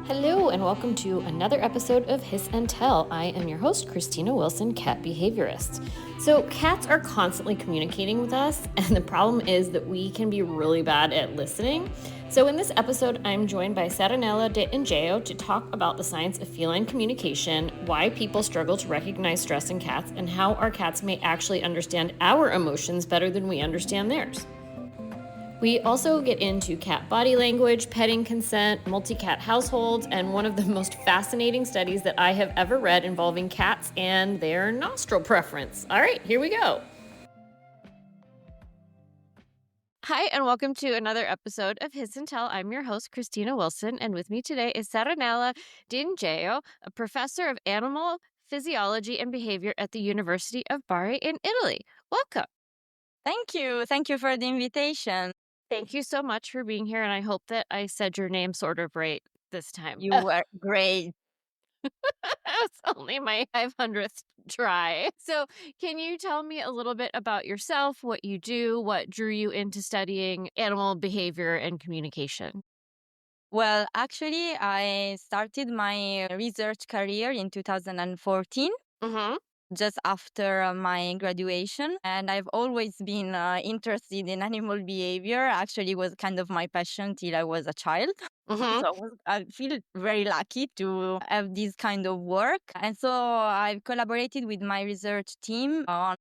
Hello, and welcome to another episode of Hiss and Tell. I am your host, Christina Wilson, cat behaviorist. So, cats are constantly communicating with us, and the problem is that we can be really bad at listening. So, in this episode, I'm joined by Serenella de Ingeo to talk about the science of feline communication, why people struggle to recognize stress in cats, and how our cats may actually understand our emotions better than we understand theirs. We also get into cat body language, petting consent, multi-cat households, and one of the most fascinating studies that I have ever read involving cats and their nostril preference. All right, here we go. Hi, and welcome to another episode of Hiss and Tell. I'm your host, Christina Wilson, and with me today is Serenella D'Ingeo, a professor of animal physiology and behavior at the University of Bari in Italy. Welcome. Thank you. Thank you for the invitation. Thank you so much for being here, and I hope that I said your name sort of right this time. You were great. It's only my 500th try. So, can you tell me a little bit about yourself, what you do, what drew you into studying animal behavior and communication? Well, actually, I started my research career in 2014, Mm-hmm. just after my graduation. And I've always been interested in animal behavior. Actually, it was kind of my passion till I was a child. Mm-hmm. I feel very lucky to have this kind of work. And so I've collaborated with my research team on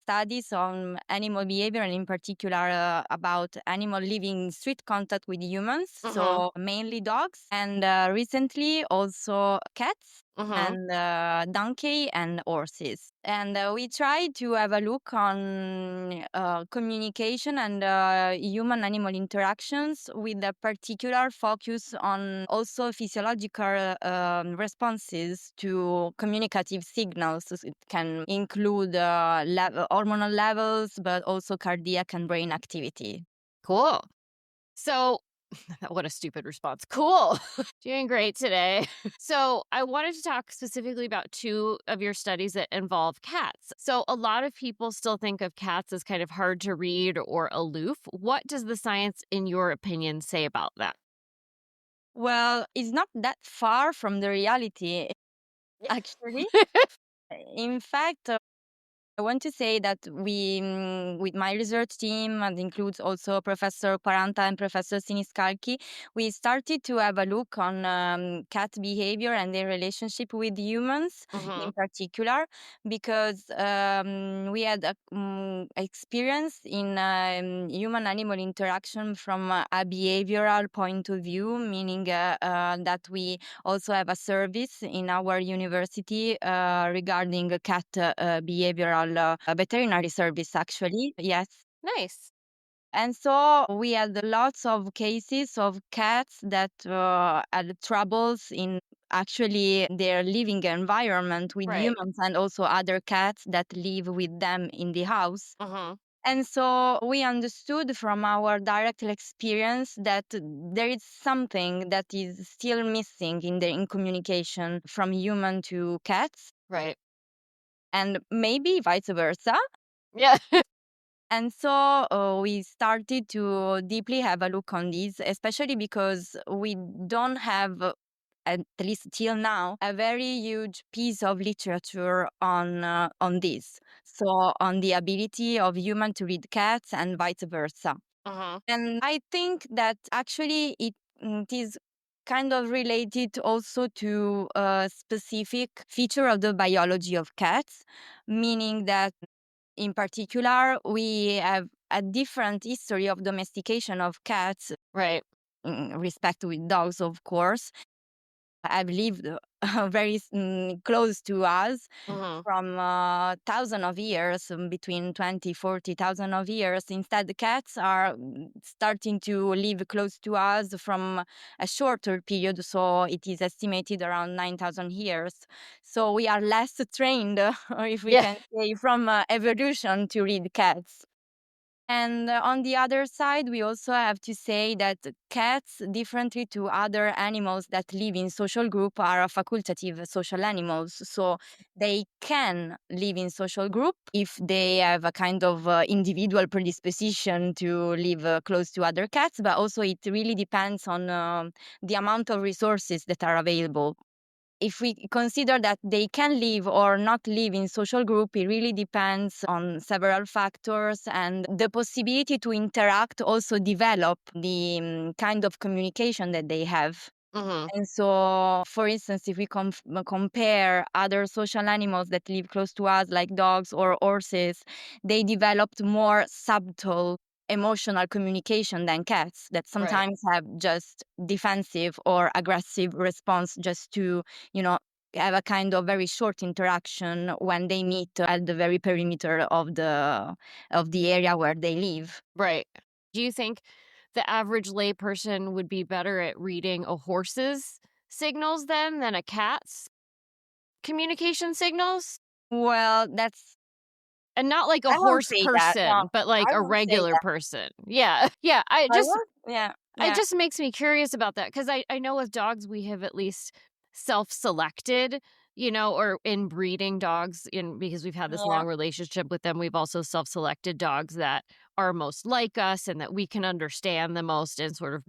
studies on animal behavior and in particular about animal living in street contact with humans, Mm-hmm. so mainly dogs, and recently also cats Mm-hmm. and donkey and horses. And we try to have a look on communication and human animal interactions with a particular focus on also physiological responses to communicative signals. So it can include hormonal levels, but also cardiac and brain activity. Cool. So, what a stupid response. Cool. Doing great today. So, I wanted to talk specifically about two of your studies that involve cats. So, a lot of people still think of cats as kind of hard to read or aloof. What does the science, in your opinion, say about that? Well, it's not that far from the reality, actually. In fact, I want to say that with my research team, and includes also Professor Quaranta and Professor Siniskalki, we started to have a look on cat behavior and their relationship with humans Mm-hmm. in particular, because we had experience in human-animal interaction from a behavioral point of view, meaning that we also have a service in our university regarding cat behavioral veterinary service, actually. Yes. Nice. And so we had lots of cases of cats that had troubles in actually their living environment with Right. humans and also other cats that live with them in the house. Mm-hmm. And so we understood from our direct experience that there is something that is still missing in communication from human to cats, Right. and maybe vice versa. Yeah. And so we started to deeply have a look on this, especially because we don't have, at least till now, a very huge piece of literature on this. So on the ability of human to read cats and vice versa. Uh-huh. And I think that actually it is kind of related also to a specific feature of the biology of cats, meaning that in particular we have a different history of domestication of cats Right. in respect with dogs, of course. I've lived very close to us Mm-hmm. from thousands of years, between 20, 40,000 of years. Instead, the cats are starting to live close to us from a shorter period. So it is estimated around 9,000 years. So we are less trained, if we Yeah. can say, from evolution to read cats. And on the other side, we also have to say that cats, differently to other animals that live in social group, are facultative social animals. So they can live in social group if they have a kind of individual predisposition to live close to other cats. But also, it really depends on the amount of resources that are available. If we consider that they can live or not live in social group, it really depends on several factors, and the possibility to interact also develop the kind of communication that they have. Hmm. And so, for instance, if we compare other social animals that live close to us, like dogs or horses, they developed more subtle emotional communication than cats that Right. sometimes have just defensive or aggressive response just to, you know, have a kind of very short interaction when they meet at the very perimeter of the area where they live. Right. Do you think the average layperson would be better at reading a horse's signals then than a cat's communication signals? Well, that's And not like a I won't horse say that. No, person, but like I a won't say regular that. person. Yeah. Yeah. I won't. Yeah, It yeah, just makes me curious about that because I know with dogs we have at least self-selected, or in breeding dogs in because we've had this yeah. long relationship with them, we've also self-selected dogs that are most like us and that we can understand the most and sort of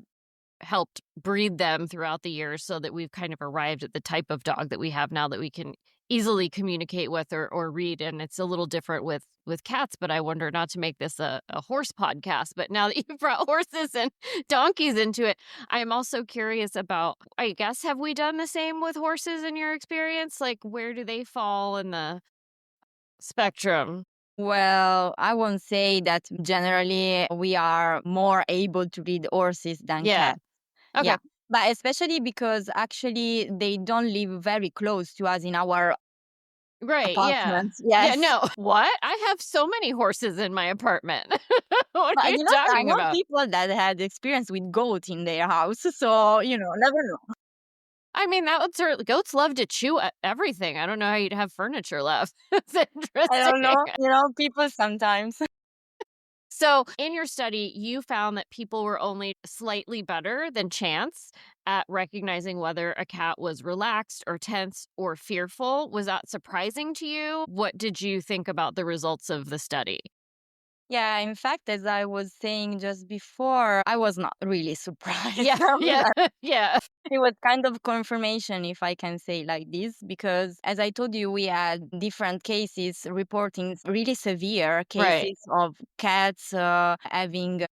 helped breed them throughout the years so that we've kind of arrived at the type of dog that we have now that we can easily communicate with or read. And it's a little different with cats, but I wonder, not to make this a horse podcast, but now that you brought horses and donkeys into it, I'm also curious about, I guess, have we done the same with horses in your experience? Like, where do they fall in the spectrum? Well, I won't say that generally we are more able to read horses than Yeah. cats. Okay. Yeah. But especially because actually they don't live very close to us in our Right. Yeah. apartments. Yeah. Yes. No. What? I have so many horses in my apartment. What are But you I talking know about? people that had experience with goats in their house. So, never know. I mean, that would certainly, goats love to chew at everything. I don't know how you'd have furniture left. It's I don't interesting. know. People sometimes. So, in your study, you found that people were only slightly better than chance at recognizing whether a cat was relaxed or tense or fearful. Was that surprising to you? What did you think about the results of the study? Yeah, in fact, as I was saying just before, I was not really Yeah, surprised. yeah, yeah. It was kind of confirmation, if I can say like this, because as I told you, we had different cases reporting really severe Right. cases of cats having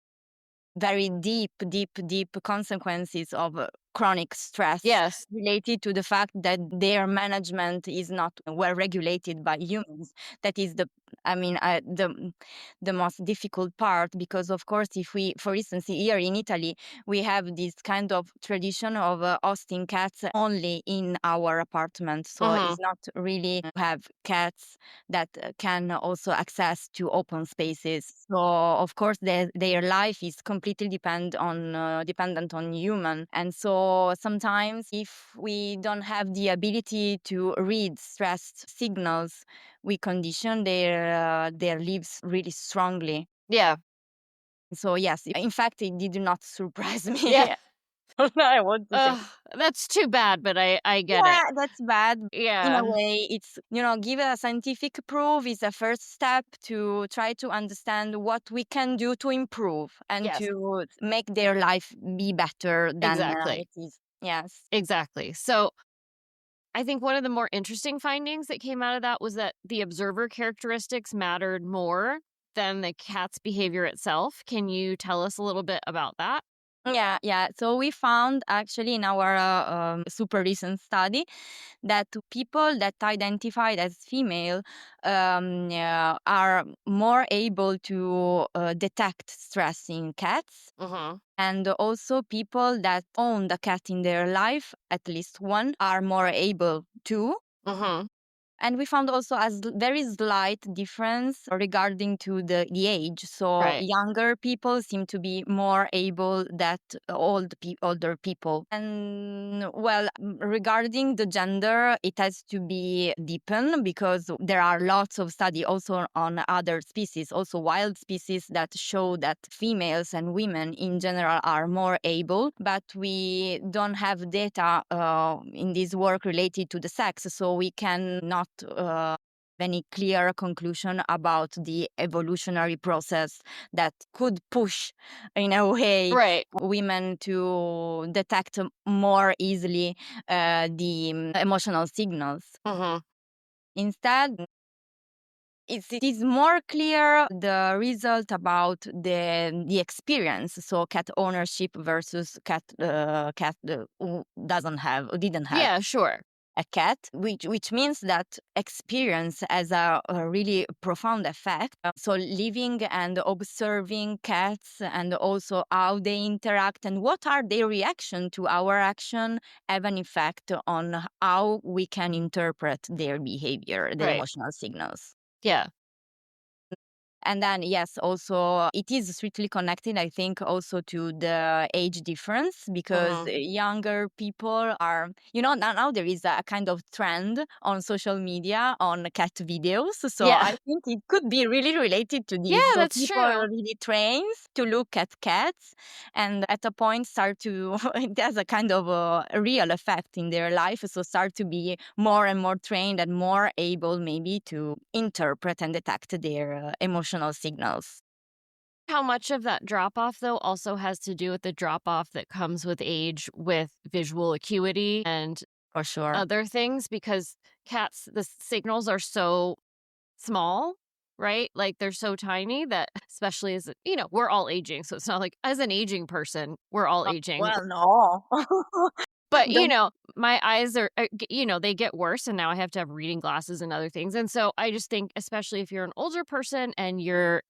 very deep, deep, deep consequences of chronic stress Yes. related to the fact that their management is not well regulated by humans. That is the most difficult part, because of course, if we, for instance, here in Italy, we have this kind of tradition of hosting cats only in our apartment. So Mhm. it's not really have cats that can also access to open spaces. So of course their life is completely dependent on human. And so sometimes if we don't have the ability to read stress signals, we condition their lives really strongly. Yeah. So yes, in fact, it did not surprise Yeah. me. I want to say. Ugh, that's too bad, but I get Yeah, it. that's bad. In a Yeah. way, it's, give a scientific proof is a first step to try to understand what we can do to improve and Yes. to make their life be better than Exactly. it is. Yes. Exactly. So, I think one of the more interesting findings that came out of that was that the observer characteristics mattered more than the cat's behavior itself. Can you tell us a little bit about that? Yeah, yeah. So we found actually in our super recent study that people that identified as female yeah, are more able to detect stress in cats. Mhm. And also, people that own the cat in their life, at least one, are more able to. Mhm. And we found also a very slight difference regarding to the age. So Right. younger people seem to be more able that older people. And well, regarding the gender, it has to be deepened because there are lots of study also on other species, also wild species that show that females and women in general are more able, but we don't have data in this work related to the sex, so we cannot any clear conclusion about the evolutionary process that could push, in a way, Right. women to detect more easily the emotional signals. Mhm. Instead, it is more clear the result about the experience. So cat ownership versus cat who doesn't have or didn't have Yeah, sure. a cat, which means that experience has a really profound effect. So living and observing cats and also how they interact and what are their reaction to our action have an effect on how we can interpret their behavior, their Right. emotional signals. Yeah. And then, yes, also it is strictly connected, I think, also to the age difference because Mhm. younger people are, now there is a kind of trend on social media on cat videos. So Yeah. I think it could be really related to Yeah, this. So that's people true. really trains to look at cats and at a point start to, it has a kind of a real effect in their life. So start to be more and more trained and more able maybe to interpret and detect their emotional signals. How much of that drop off, though, also has to do with the drop off that comes with age with visual acuity and For sure. other things? Because cats, the signals are so small, right? Like they're so tiny that, especially as, we're all aging. So it's not like as an aging person, we're all aging. Well, no. But, Don't my eyes are, they get worse. And now I have to have reading glasses and other things. And so I just think, especially if you're an older person and you're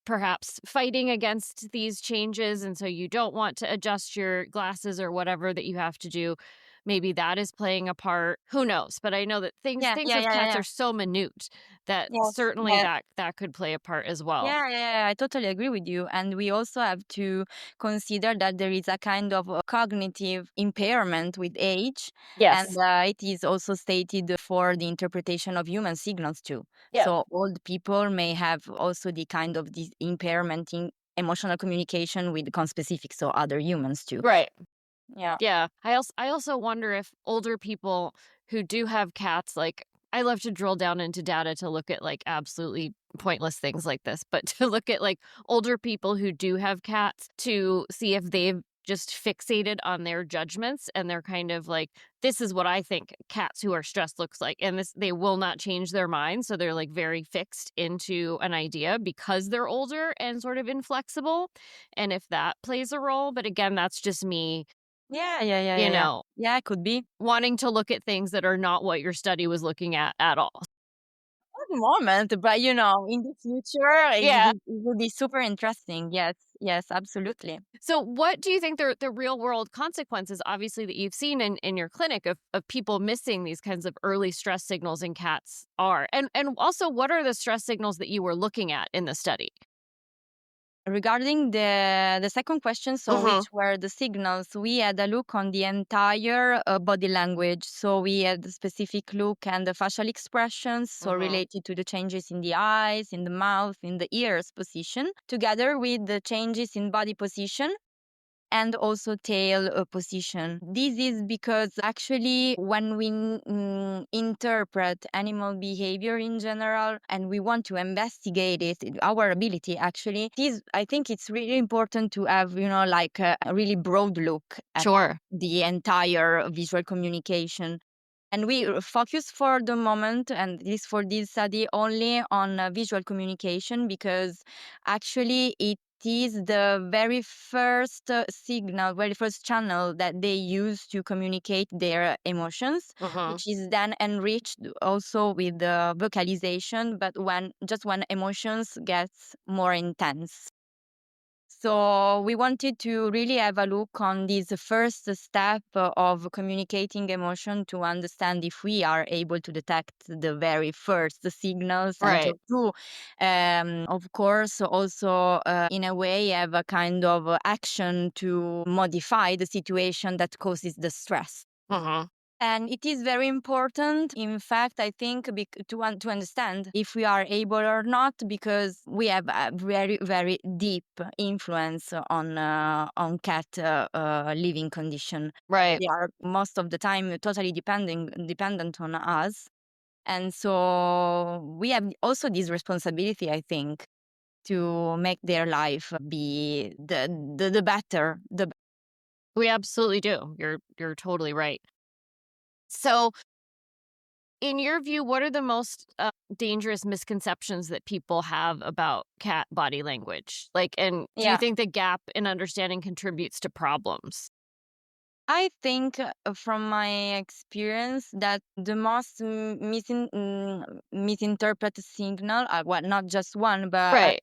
perhaps fighting against these changes, and so you don't want to adjust your glasses or whatever that you have to do, maybe that is playing a part. Who knows? But I know that things yeah, things yeah, with yeah, yeah, cats yeah. are so minute that Yes, certainly yeah. that could play a part as well. Yeah, yeah, yeah, I totally agree with you. And we also have to consider that there is a kind of cognitive impairment with age. And Yes. it is also stated for the interpretation of human signals too. Yeah. So old people may have also the kind of this impairment in emotional communication with conspecific, so other humans too. Right. Yeah. Yeah. I also wonder if older people who do have cats, like, I love to drill down into data to look at like absolutely pointless things like this, but to look at like older people who do have cats to see if they've just fixated on their judgments and they're kind of like, this is what I think cats who are stressed looks like. And this, they will not change their mind. So they're like very fixed into an idea because they're older and sort of inflexible. And if that plays a role, but again, that's just me, Yeah, yeah, yeah, you yeah, yeah. know, Yeah, it could be. wanting to look at things that are not what your study was looking at all. At the moment, but in the future, Yeah. it would be super interesting. Yes, yes, absolutely. So what do you think the real world consequences, obviously, that you've seen in your clinic of people missing these kinds of early stress signals in cats are? And also, what are the stress signals that you were looking at in the study? Regarding the second question, so Mhm. which were the signals, we had a look on the entire body language. So we had a specific look and the facial expressions, so Mhm. related to the changes in the eyes, in the mouth, in the ears position, together with the changes in body position and also tail position. This is because actually, when we interpret animal behavior in general and we want to investigate it, our ability actually, I think it's really important to have, like a really broad look at Sure. the entire visual communication. And we focus for the moment, and this for this study, only on visual communication because actually it is the very first signal, very first channel that they use to communicate their emotions, Mhm. which is then enriched also with the vocalization, but when emotions gets more intense. So we wanted to really have a look on this first step of communicating emotion to understand if we are able to detect the very first signals and Right. to of course, also in a way have a kind of action to modify the situation that causes the stress. Mhm. And it is very important, in fact, I think, to understand if we are able or not, because we have a very, very deep influence on cat living condition. Right. They are most of the time totally dependent on us, and so we have also this responsibility, I think, to make their life be the better, the We absolutely do. You're totally right. So, in your view, what are the most dangerous misconceptions that people have about cat body language? Like, and do you yeah. think the gap in understanding contributes to problems? I think, from my experience, that the most misinterpreted signal, well, not just one, but Right.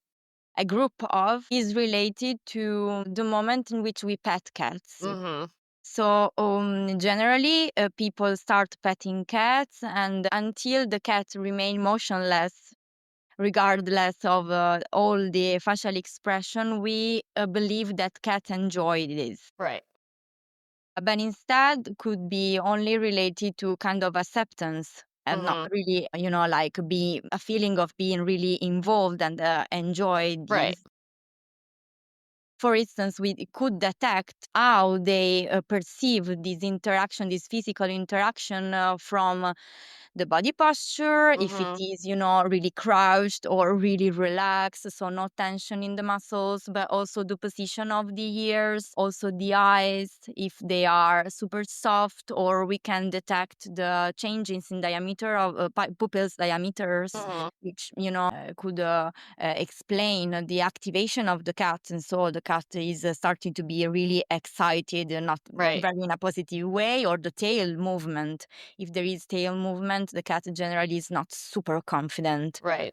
a group of, is related to the moment in which we pet cats. Mhm. So, generally, people start petting cats, and until the cat remain motionless, regardless of all the facial expression, we believe that cat enjoy this. Right. But instead could be only related to kind of acceptance and not Mhm. really, like be a feeling of being really involved and enjoy Right. these. For instance, we could detect how they perceive this interaction, this physical interaction, from the body posture, if it Mhm. is, really crouched or really relaxed, so no tension in the muscles, but also the position of the ears, also the eyes, if they are super soft, or we can detect the changes in diameter of pupils diameters, Mhm. which, could explain the activation of the cat. And so the cat is starting to be really excited, not Right. very in a positive way, or the tail movement. If there is tail movement, the cat generally is not super confident. Right.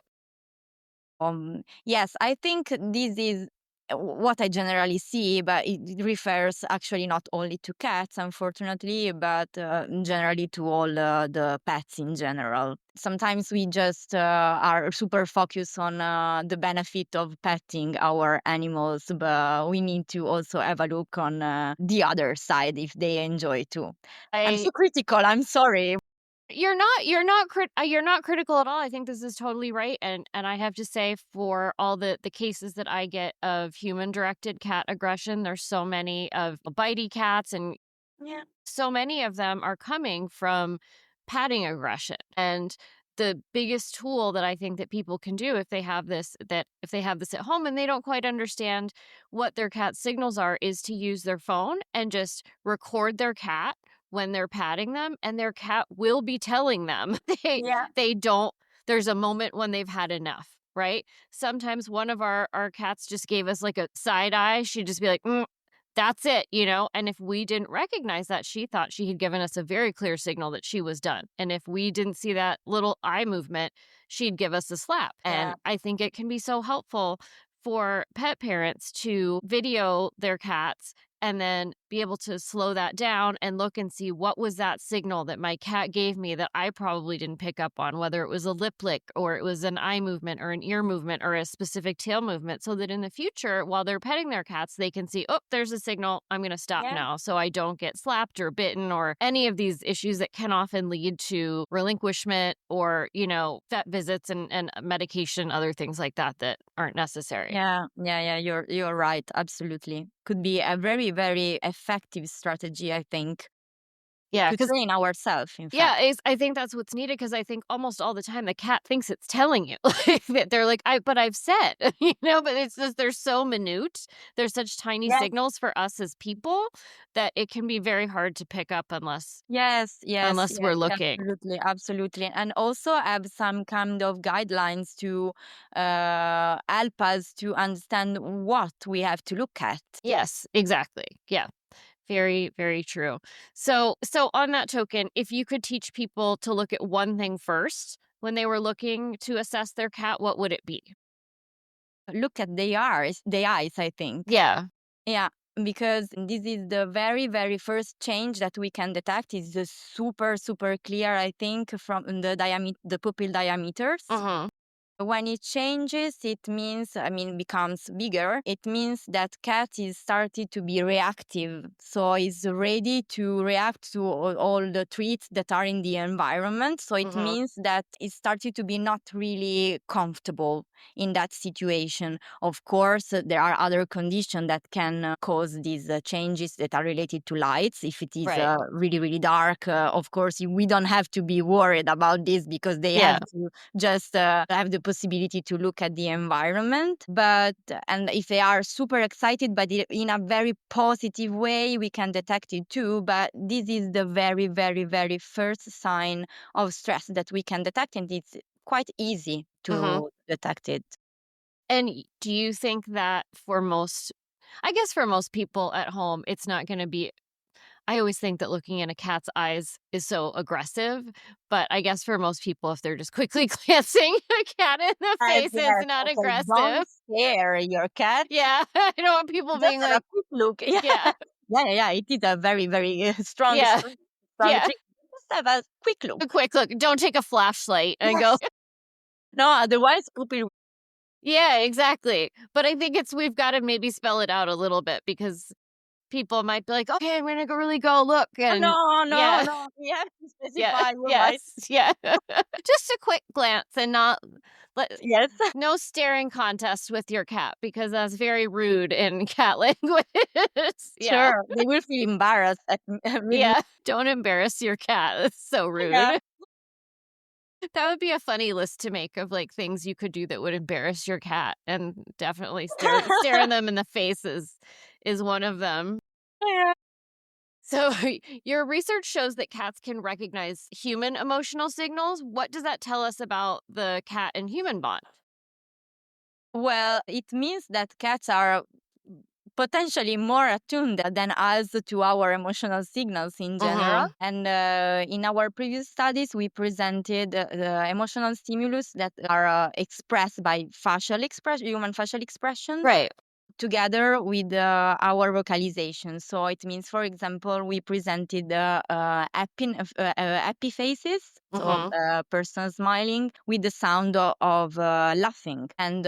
Yes, I think this is what I generally see, but it refers actually not only to cats, unfortunately, but generally to all the pets in general. Sometimes we just are super focused on the benefit of petting our animals, but we need to also have a look on the other side if they enjoy too. I'm I so critical. I'm sorry. you're not critical at all. I think this is totally right, and I have to say, for all the cases that I get of human directed cat aggression, there's so many of bitey cats, and Yeah. so many of them are coming from patting aggression. And the biggest tool that I think that people can do, if they have this at home and they don't quite understand what their cat's signals are, is to use their phone and just record their cat when they're patting them, and their cat will be telling them Yeah. they don't there's a moment when they've had enough, right? Sometimes one of our cats just gave us like a side eye. She'd just be like, that's it, and if we didn't recognize that, she thought she had given us a very clear signal that she was done. And if we didn't see that little eye movement, she'd give us a slap. Yeah. And I think it can be so helpful for pet parents to video their cats and then be able to slow that down and look and see, what was that signal that my cat gave me that I probably didn't pick up on, whether it was a lip lick or it was an eye movement or an ear movement or a specific tail movement, so that in the future, while they're petting their cats, they can see, oh, there's a signal. I'm going to stop Yeah. now so I don't get slapped or bitten or any of these issues that can often lead to relinquishment or, vet visits and medication, other things like that that aren't necessary. Yeah, yeah, yeah, you're right. Absolutely. Could be a very, very effective strategy, I think, Yeah, to because train ourselves, in fact. yeah, I think that's what's needed, because I think almost all the time the cat thinks it's telling you. Like, that they're like, but I've said," but it's just they're so minute. They're such tiny Yes, signals for us as people that it can be very hard to pick up yes, yes, unless yes, we're looking. absolutely, absolutely. And also have some kind of guidelines to help us to understand what we have to look at. Yes, exactly. Yeah. Very, very true. So on that token, if you could teach people to look at one thing first when they were looking to assess their cat, what would it be? look at the eyes, I think. Yeah. Yeah, because this is the very, very first change that we can detect. Is super, super clear, I think, from the pupil diameters. Mhm. When it changes, it means, I mean, becomes bigger. It means that cat is started to be reactive. So is ready to react to all the threats that are in the environment. So it Mhm. means that it started to be not really comfortable in that situation. Of course, there are other conditions that can cause these changes that are related to lights. If it is Right. really, really dark, of course, we don't have to be worried about this because they Yeah. have to just have the possibility to look at the environment. But and if they are super excited, but in a very positive way, we can detect it too. But this is the very, very, very first sign of stress that we can detect, and it's quite easy Mhm. to detect it. And do you think that for most, I guess for most people at home, it's not gonna be, I always think that looking in a cat's eyes is so aggressive, but I guess for most people, if they're just quickly glancing a cat in the Yes, face, it's yes. not Okay, don't aggressive. scare your cat. Yeah, I don't want people Just being have a like, quick look. Yeah, yeah, yeah, yeah, yeah. It is a very, very strong, yeah, strong, strong yeah, trick. Just have a quick a look. quick look. Don't take a flashlight and go, Yes. No, otherwise, people. yeah, exactly. But I think we've got to maybe spell it out a little bit because people might be like, okay, I'm gonna go really go look. And No, no, yeah, no. We have to yeah, specify. You're yes, right. yeah. Just a quick glance and not let Yes. no staring contest with your cat because that's very rude in cat language. Yeah. Sure. They will feel embarrassed with me. Yeah. Don't embarrass your cat. That's so rude. Yeah. That would be a funny list to make of like things you could do that would embarrass your cat, and definitely staring them in the face is one of them. Yeah. So your research shows that cats can recognize human emotional signals. What does that tell us about the cat and human bond? Well, it means that cats are potentially more attuned than us to our emotional signals in general. Mhm. And in our previous studies, we presented the emotional stimulus that are expressed by human facial expressions Right. together with our vocalization. So it means, for example, we presented happy faces. So Mhm. person smiling with the sound of laughing, and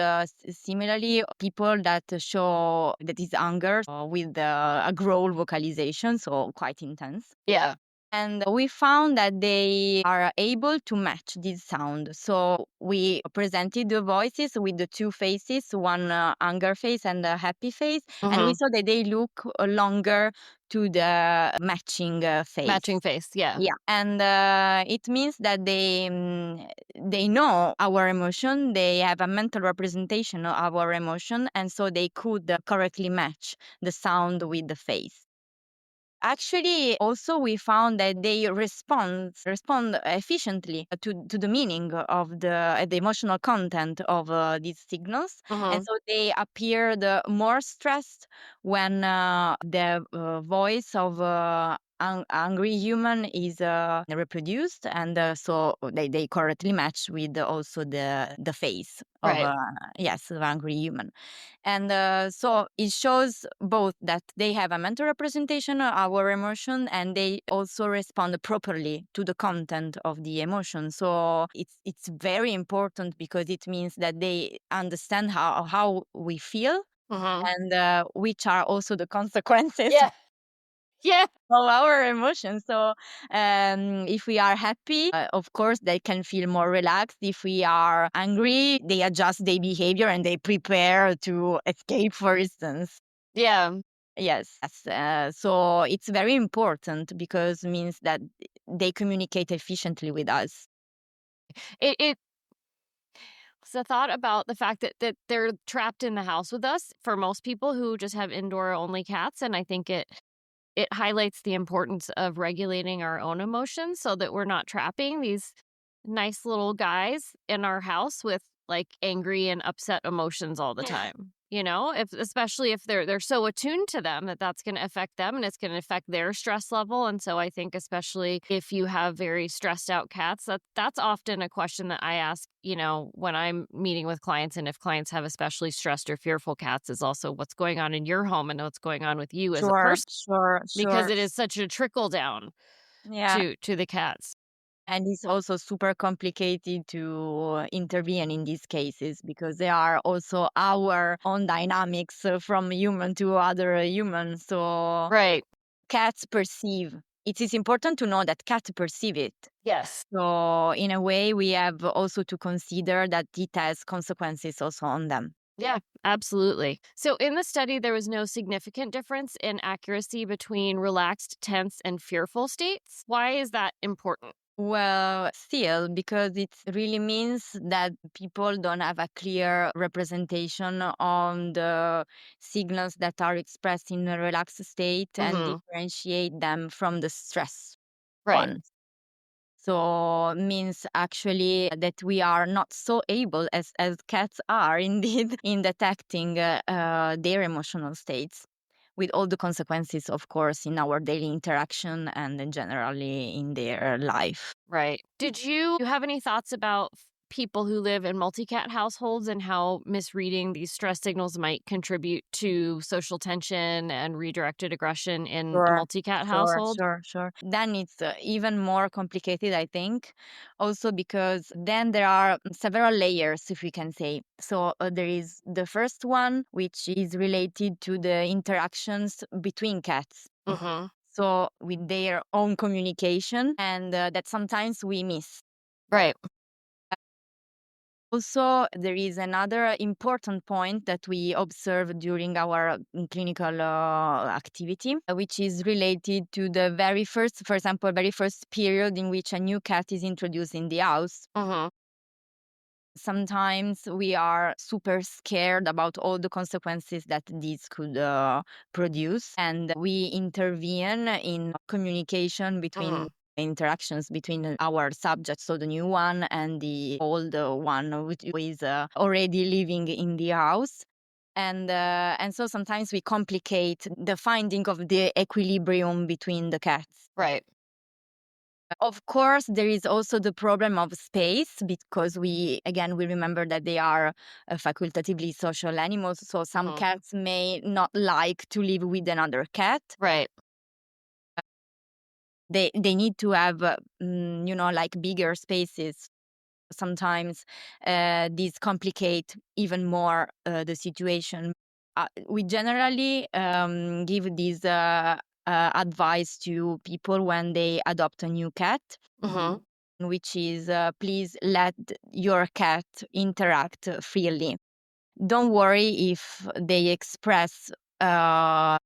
similarly, people that show that is anger with a growl vocalization, so quite intense. Yeah. And we found that they are able to match this sound. So we presented the voices with the two faces, one anger face and a happy face. And we Mhm. saw that they look longer to the matching Matching face. face. Yeah. Yeah, and it means that they know our emotion. They have a mental representation of our emotion, and so they could correctly match the sound with the face. Actually, also we found that they respond efficiently to the meaning of the emotional content of these signals, and Mhm. so they appeared more stressed when the voice of angry human is reproduced, and so they correctly match with also the face of Right. yes, of angry human. And so it shows both that they have a mental representation of our emotion, and they also respond properly to the content of the emotion. So it's very important because it means that they understand how we feel, Mhm. and which are also the consequences Yeah. Yeah. of our emotions. So, if we are happy, of course, they can feel more relaxed. If we are angry, they adjust their behavior and they prepare to escape, for instance. Yeah. Yes. So it's very important because means that they communicate efficiently with us. It's a thought about the fact that they're trapped in the house with us for most people who just have indoor only cats, and I think it highlights the importance of regulating our own emotions so that we're not trapping these nice little guys in our house with like angry and upset emotions all the time. especially if they're so attuned to them that that's going to affect them and it's going to affect their stress level. And so I think especially if you have very stressed out cats, that's often a question that I ask, when I'm meeting with clients, and if clients have especially stressed or fearful cats, is also what's going on in your home and what's going on with you as a Sure, person, sure, because sure. it is such a trickle down Yeah. to the cats. And it's also super complicated to intervene in these cases because they are also our own dynamics from human to other human. So Right. cats perceive. It is important to know that cats perceive it. Yes. So in a way, we have also to consider that it has consequences also on them. Yeah, absolutely. So in the study, there was no significant difference in accuracy between relaxed, tense, and fearful states. Why is that important? Well, still, because it really means that people don't have a clear representation on the signals that are expressed in a relaxed state and Mm-hmm. differentiate them from the stress Right. ones. So means actually that we are not so able as cats are indeed in detecting their emotional states with all the consequences, of course, in our daily interaction and then generally in their life. Right. Did you have any thoughts about people who live in multi-cat households and how misreading these stress signals might contribute to social tension and redirected aggression in a Sure, multi-cat sure, household? sure, sure. Then it's even more complicated, I think, also because then there are several layers, if we can say. So there is the first one, which is related to the interactions between cats. Mm-hmm. So with their own communication, and that sometimes we miss. Right. Also, there is another important point that we observe during our clinical activity, which is related to the very first, for example, very first period in which a new cat is introduced in the house. Mm-hmm. Sometimes we are super scared about all the consequences that this could produce, and we intervene in communication Mm-hmm. between interactions between our subject, so the new one, and the old one, which is already living in the house. And so sometimes we complicate the finding of the equilibrium between the cats. Right. Of course, there is also the problem of space because we remember that they are facultatively social animals. So some Mm-hmm. cats may not like to live with another cat. Right. They need to have, like bigger spaces. Sometimes these complicate even more the situation. We generally give this advice to people when they adopt a new cat, Mm-hmm. which is please let your cat interact freely. Don't worry if they express uh,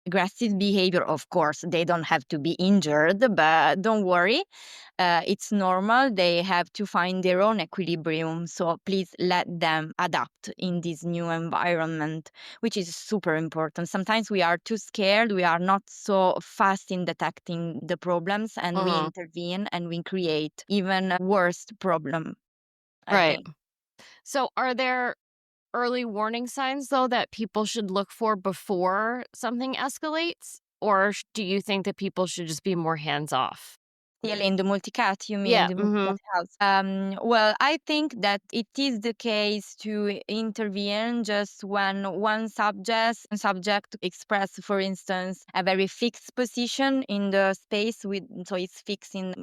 aggressive behavior. Of course, they don't have to be injured, but don't worry. It's normal. They have to find their own equilibrium. So please let them adapt in this new environment, which is super important. Sometimes we are too scared. We are not so fast in detecting the problems, and we Mm-hmm. intervene and we create even a worse problem, I Right. think. So are there early warning signs, though, that people should look for before something escalates? Or do you think that people should just be more hands off? Still in the multi-cat, you mean Yeah. the multi-cat Mm-hmm. house? Well, I think that it is the case to intervene just when one subject express, for instance, a very fixed position in the space so it's fixed in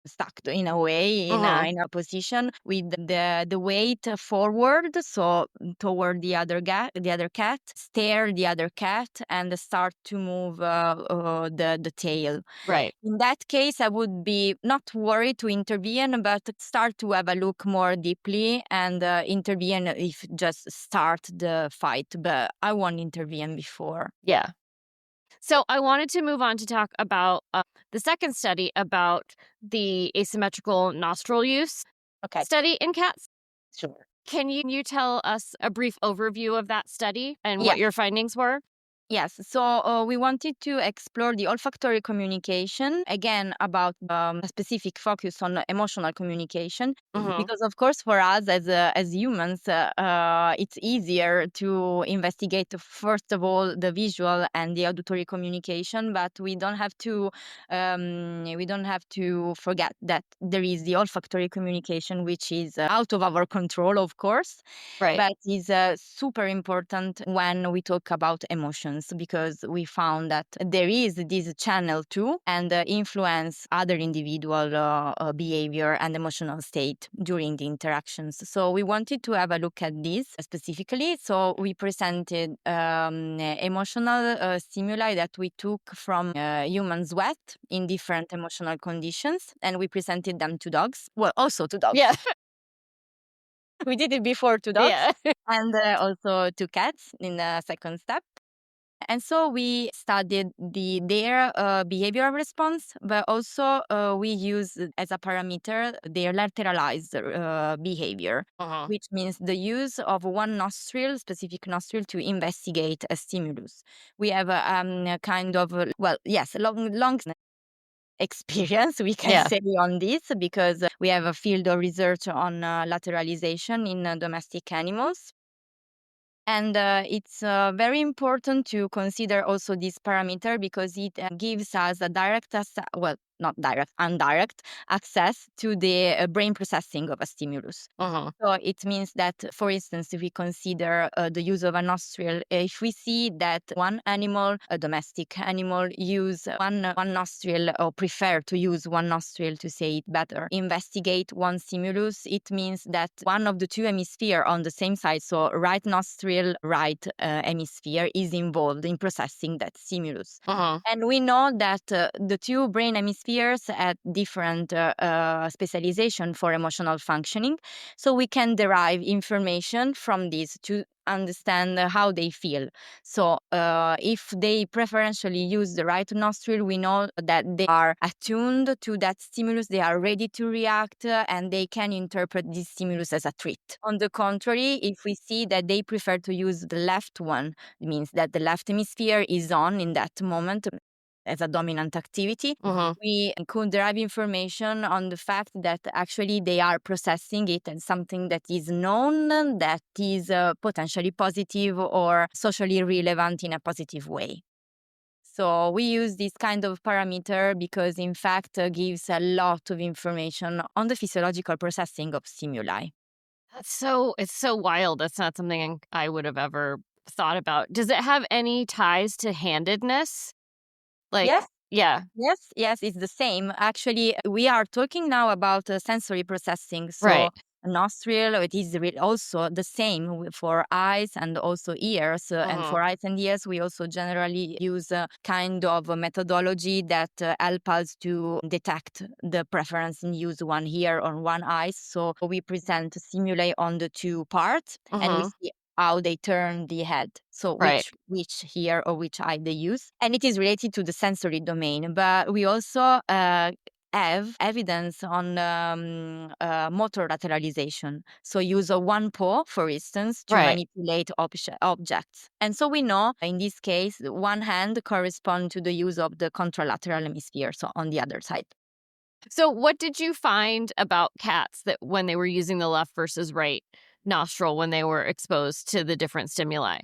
stuck in a way in Mm-hmm. a position with the weight forward, so toward the other cat, stare the other cat and start to move the tail. Right. In that case, I would be not worried to intervene, but start to have a look more deeply and intervene if just start the fight. But I won't intervene before. Yeah. So I wanted to move on to talk about the second study about the asymmetrical nostril use Okay, study in cats. sure. Can you tell us a brief overview of that study and Yeah. what your findings were? Yes, so we wanted to explore the olfactory communication, again, about a specific focus on emotional communication. Hmm. Because, of course, for us as humans, it's easier to investigate, first of all, the visual and the auditory communication, but we don't have to forget that there is the olfactory communication, which is out of our control, of course, Right. but is super important when we talk about emotions, because we found that there is this channel too, and influence other individual behavior and emotional state during the interactions. So we wanted to have a look at this specifically. So we presented emotional stimuli that we took from human sweat in different emotional conditions, and we presented them to dogs. Well, also to dogs. Yeah. We did it before to dogs Yeah. and also to cats in the second step. And so we studied their behavioral response, but also we use as a parameter their lateralized behavior, Uh-huh. which means the use of one nostril, specific nostril, to investigate a stimulus. We have a kind of, well, yes, long experience, we can Yeah. say, on this, because we have a field of research on lateralization in domestic animals. And it's very important to consider also this parameter, because it gives us a well, not direct, indirect access to the brain processing of a stimulus. Uh-huh. So it means that, for instance, if we consider the use of a nostril, if we see that one animal, a domestic animal, use one nostril, or prefer to use one nostril, to say it better, investigate one stimulus, it means that one of the two hemisphere on the same side, so right nostril, right hemisphere, is involved in processing that stimulus. Uh-huh. And we know that the two brain hemispheres have different specialization for emotional functioning. So we can derive information from these to understand how they feel. So if they preferentially use the right nostril, we know that they are attuned to that stimulus, they are ready to react, and they can interpret this stimulus as a threat. On the contrary, if we see that they prefer to use the left one, it means that the left hemisphere is on in that moment as a dominant activity. Uh-huh. We could derive information on the fact that actually they are processing it as something that is known, that is potentially positive or socially relevant in a positive way. So we use this kind of parameter because, in fact, gives a lot of information on the physiological processing of stimuli. It's so wild. That's not something I would have ever thought about. Does it have any ties to handedness? Like, Yes. yeah. Yes, yes, it's the same. Actually, we are talking now about sensory processing. So, Right. nostril, it is also the same for eyes and also ears. And Uh-huh. for eyes and ears, we also generally use a kind of a methodology that help us to detect the preference in use one ear or one eye. So we present stimuli on the two parts, and we Uh-huh. see how they turn the head. So Right. which ear or which eye they use. And it is related to the sensory domain. But we also have evidence on motor lateralization. So use a one paw, for instance, to Right. manipulate objects. And so we know in this case, one hand corresponds to the use of the contralateral hemisphere, so on the other side. So what did you find about cats that when they were using the left versus right nostril when they were exposed to the different stimuli?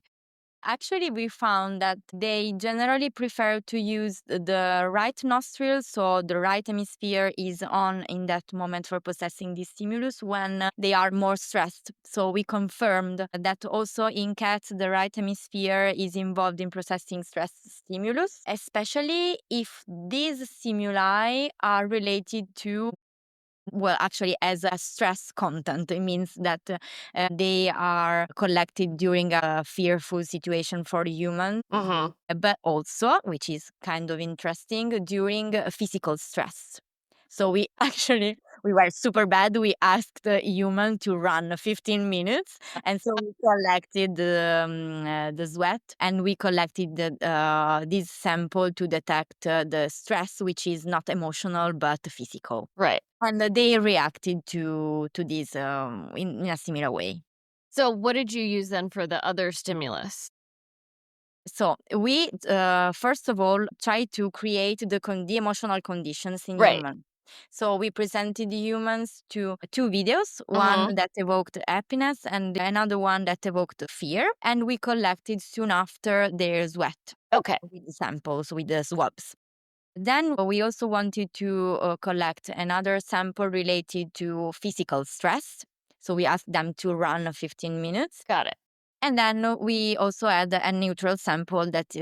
Actually, we found that they generally prefer to use the right nostril, so the right hemisphere is on in that moment for processing the stimulus when they are more stressed. So we confirmed that also in cats, the right hemisphere is involved in processing stress stimulus, especially if these stimuli are related to, well, actually, as a stress content. It means that they are collected during a fearful situation for the human, Uh-huh. but also, which is kind of interesting, during physical stress. So we actually we were super bad. We asked a human to run 15 minutes, and so we collected the sweat, and we collected this sample to detect the stress, which is not emotional but physical, Right. and they reacted to this in a similar way. So what did you use then for the other stimulus? So we, first of all, try to create the emotional conditions in Right. human. So we presented humans to two videos, Mm-hmm. one that evoked happiness and another one that evoked fear. And we collected soon after their sweat Okay. with samples, with the swabs. Then we also wanted to collect another sample related to physical stress. So we asked them to run 15 minutes. Got it. And then we also had a neutral sample that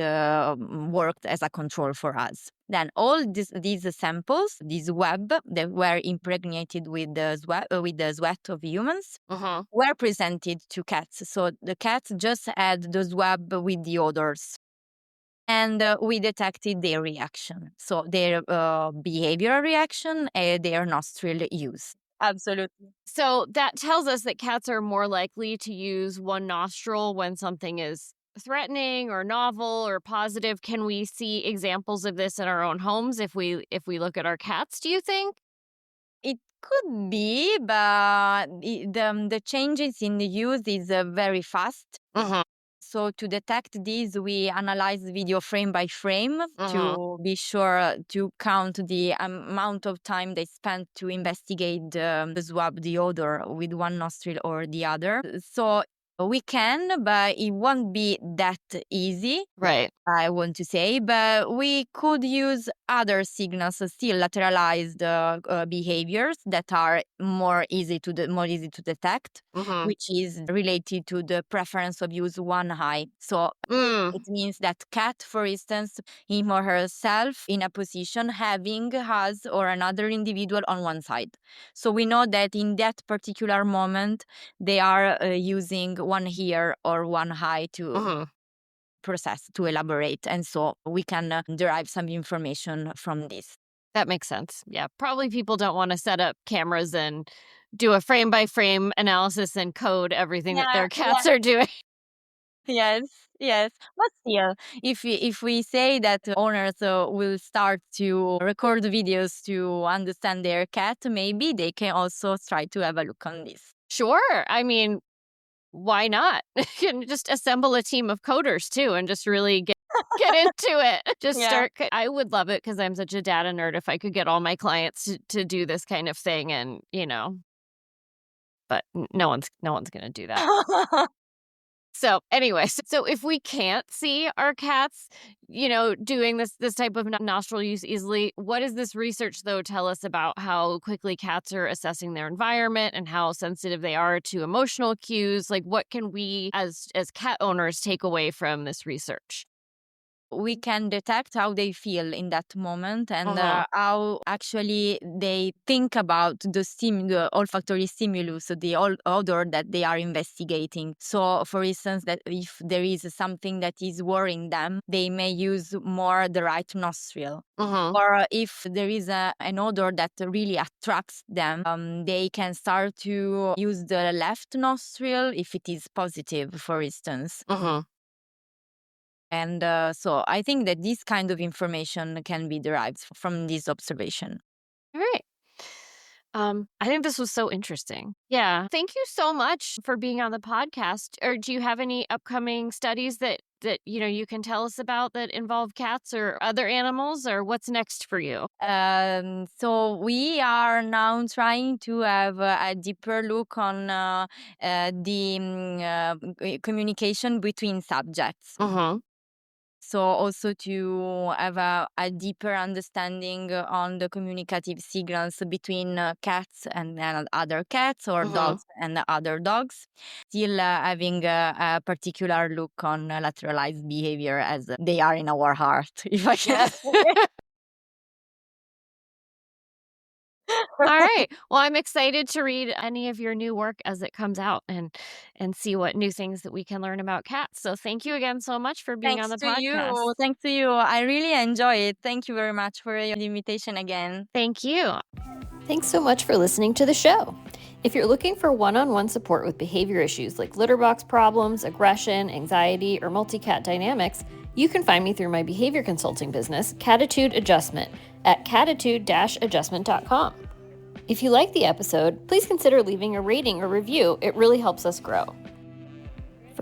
worked as a control for us. Then all these samples, this web that were impregnated with the sweat of humans, Mm-hmm. were presented to cats. So the cats just had the swab with the odors. And we detected their reaction. So their behavioral reaction, their nostril use. Absolutely. So that tells us that cats are more likely to use one nostril when something is threatening or novel or positive. Can we see examples of this in our own homes if we look at our cats, do you think? It could be, but the changes in the use is very fast. Mm-hmm. So to detect these, we analyze video frame by frame Mm-hmm. to be sure to count the amount of time they spent to investigate the swab, the odor with one nostril or the other. So we can, but it won't be that easy. Right. I want to say, but we could use other signals, still lateralized behaviors that are more easy to detect, Mm-hmm. which is related to the preference of use one eye. So Mm. it means that cat, for instance, him or herself in a position having us or another individual on one side. So we know that in that particular moment they are using one ear or one eye to Mm-hmm. process, to elaborate. And so we can derive some information from this. That makes sense. Yeah. Probably people don't want to set up cameras and do a frame by frame analysis and code everything that Yeah, their cats are doing. yes, yes. But still, if we say that owners will start to record videos to understand their cat, maybe they can also try to have a look on this. Sure. I mean, why not? You can just assemble a team of coders too and just really get into it. Just Yeah. start. I would love it because I'm such a data nerd if I could get all my clients to do this kind of thing and, but no one's going to do that. So anyway, so if we can't see our cats, doing this type of nostril use easily, what does this research though tell us about how quickly cats are assessing their environment and how sensitive they are to emotional cues? Like what can we as cat owners take away from this research? We can detect how they feel in that moment and Uh-huh. how actually they think about the olfactory stimulus, the odor that they are investigating. So, for instance, that if there is something that is worrying them, they may use more the right nostril. Uh-huh. Or if there is an odor that really attracts them, they can start to use the left nostril if it is positive, for instance. Uh-huh. And so I think that this kind of information can be derived from this observation. All right. I think this was so interesting. Yeah. Thank you so much for being on the podcast. Or do you have any upcoming studies that you can tell us about that involve cats or other animals, or what's next for you? So we are now trying to have a deeper look on the communication between subjects. Uh-huh. So also to have a deeper understanding on the communicative signals between cats and other cats or Uh-huh. dogs and other dogs. Still having a particular look on lateralized behavior as they are in our heart, if I can Yeah. say. All right. Well, I'm excited to read any of your new work as it comes out and see what new things that we can learn about cats. So thank you again so much for being on Thanks the to podcast. you. Thanks to you. I really enjoy it. Thank you very much for your invitation again. Thank you. Thanks so much for listening to the show. If you're looking for one-on-one support with behavior issues like litter box problems, aggression, anxiety, or multi-cat dynamics, you can find me through my behavior consulting business, Catitude Adjustment, at catitude-adjustment.com. If you like the episode, please consider leaving a rating or review. It really helps us grow.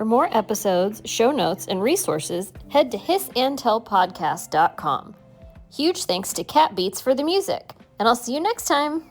For more episodes, show notes, and resources, head to hissandtellpodcast.com. Huge thanks to Cat Beats for the music, and I'll see you next time.